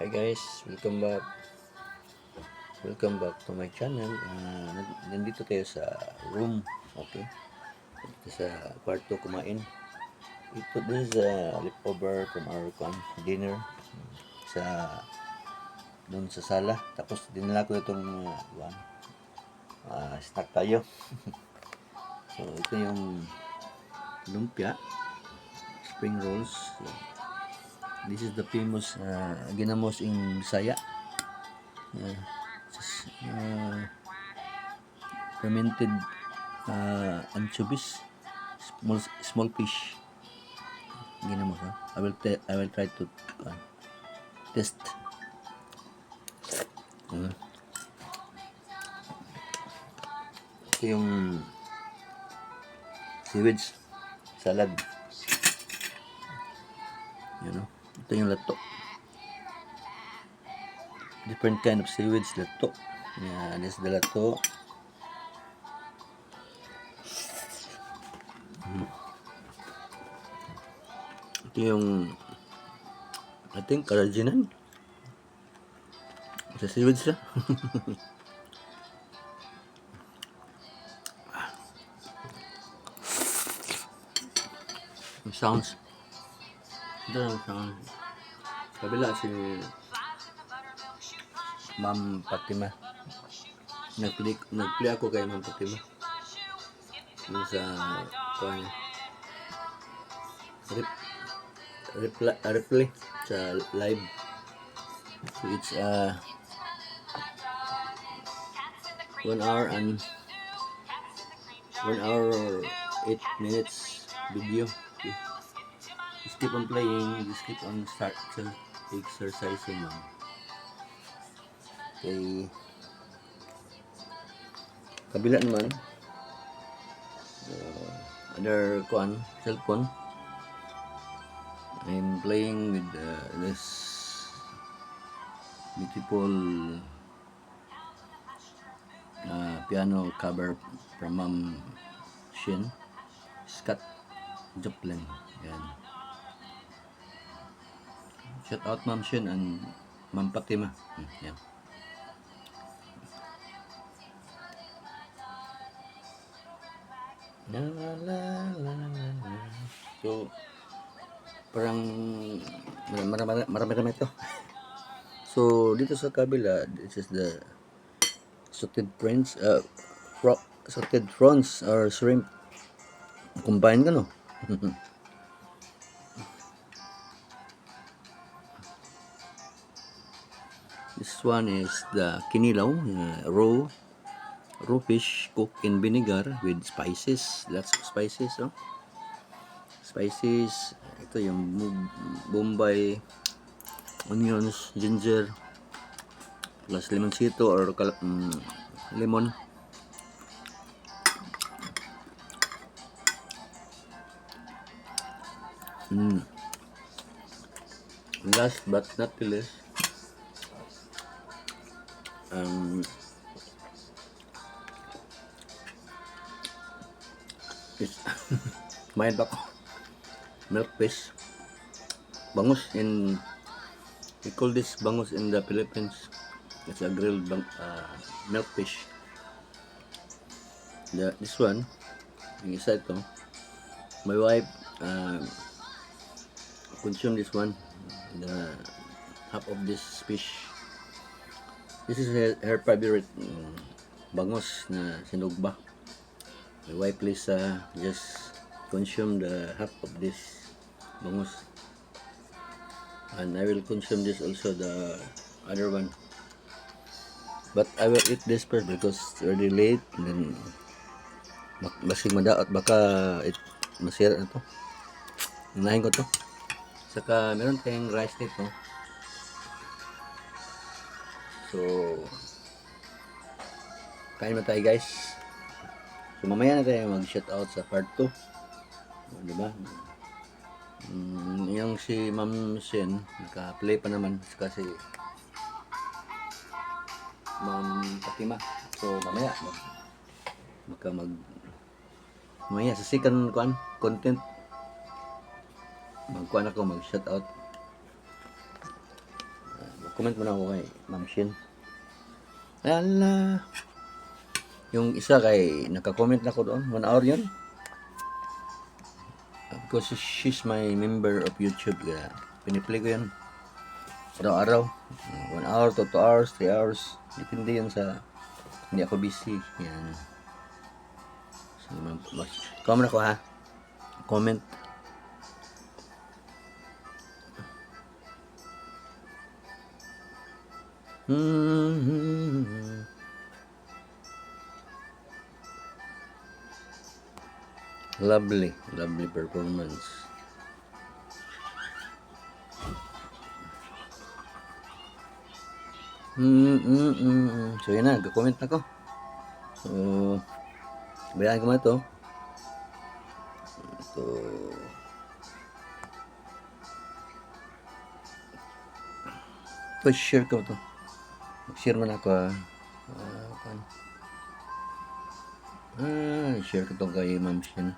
Hi guys, welcome back to my channel. Nandito tayo sa room, okay? Dito sa kwarto kumain. This is a leftover from our dinner sa doon sa sala. Tapos dinala ko itong snack tayo. So ito yung lumpia, spring rolls. So, this is the famous ginamos in Bisaya. Fermented anchovies, small fish. Ginamos, ha? I will try to test. Ito yung seaweed salad. Ito yung lato. Different kind of seaweeds lato. This is the lato. Ito yung I think karajinan sa seaweed siya. Sounds. Ito yung sounds. Kabila si Ma'am Fatima. Nag-play ako kay Ma'am Fatima. Yung sa replay sa live. So it's 1 hour and 8 minutes video. Okay. Just keep on playing, just keep on exercising. Okay. Kabila naman other cellphone. I'm playing with this beautiful piano cover from Ma'am Shin Scott Joplin. Yan. Shout out Ma'am Shin and Ma'am Fatima. Yan. So parang marami ito. So dito sa kabila, this is the sauteed prawns or shrimp. Combine ka, no? This one is the kinilaw, raw fish cooked in vinegar with spices, lots of spices, no? Spices. Ito yung Bombay, onions, ginger, plus limoncito or lemon. Last but not the least, mayad ako, milk fish, bangus we call this bangus in the Philippines. It's a grilled milk fish. This one, yung isa ito, my wife consume this one, the half of this fish. This is her favorite bangus na sinugba. My wife Lisa just consume the half of this bangus, and I will consume this also, the other one, but I will eat this first because it's already late, and then basig madaot baka masira na to. Unahin ko to. Saka meron tayong rice nito. So kain mo tayo, guys. So mamaya na tayo mag-shout out sa part 2. Diba? Yung si Ma'am Shen naka-play pa naman kasi Ma'am Fatima. So mamaya mamaya sa second content mag-shout out. Comment mo na ako kay Ma'am Shin. Ala. Yung isa kay naka-comment na ko doon. 1 hour yun. Because she's my member of YouTube. Kaya piniplay ko yun. Araw-araw. 1 hour to 2 hours, 3 hours. Depende yun sa hindi ako busy. Yan. So, comment ako ha. Comment. Lovely performance. So yun na, comment na ko. So, bayaan ko mo ito. Ito. Ito, share ko ito. Share mo na ako share ko ito kay Ma'am Shin.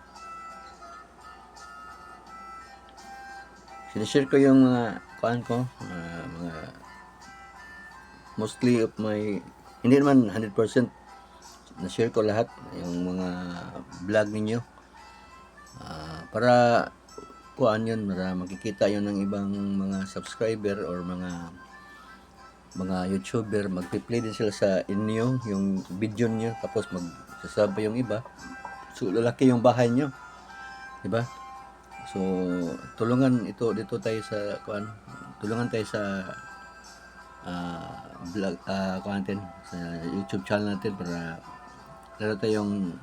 Sinishare ko yung mga ko, mga mostly of my, hindi naman 100%, na-share ko lahat yung mga vlog ninyo para kuan yun, para makikita yun ng ibang mga subscriber or mga YouTuber, magpi-play din sila sa inyo yung video nyo, tapos magsasab pa yung iba, so lalaki yung bahay nyo, diba? So tulungan ito dito tayo sa kuan, tulungan tayo sa vlog kuan natin sa YouTube channel natin para lalo tayong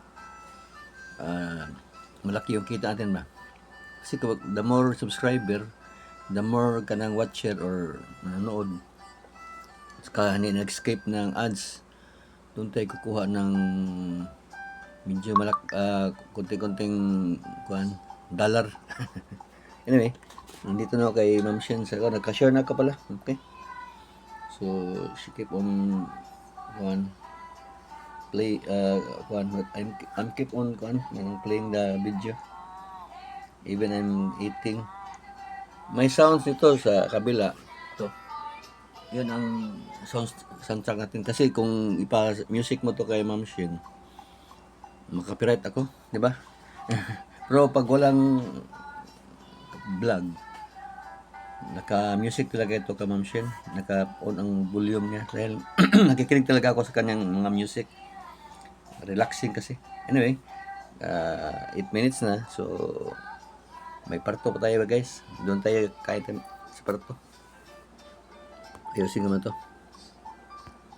malaki yung kita natin ba. Kasi the more subscriber, the more kanang watcher or nanonood, saka hindi nag-escape ng ads, doon tayo kukuha ng medyo konting kuan dollar. Anyway, nandito na ako kay Ma'am Shin. Nagka-share na ka pala. Okay. So, she keep on play I'm keep on playing the video. Even I'm eating. May sounds ito sa kabila. Ito. Yun ang soundtrack natin. Kasi kung ipa-music mo to kay Ma'am Shin, makapiright ako. Diba? Pero pag walang vlog, naka-music talaga ito kay Ma'am Shin. Naka-on ang volume niya. Dahil nakikinig talaga ako sa kanyang mga music. Relaxing kasi. Anyway, 8 minutes na. So, may parto pa tayo guys. Doon tayo kahit sa parto. Ayusin naman to.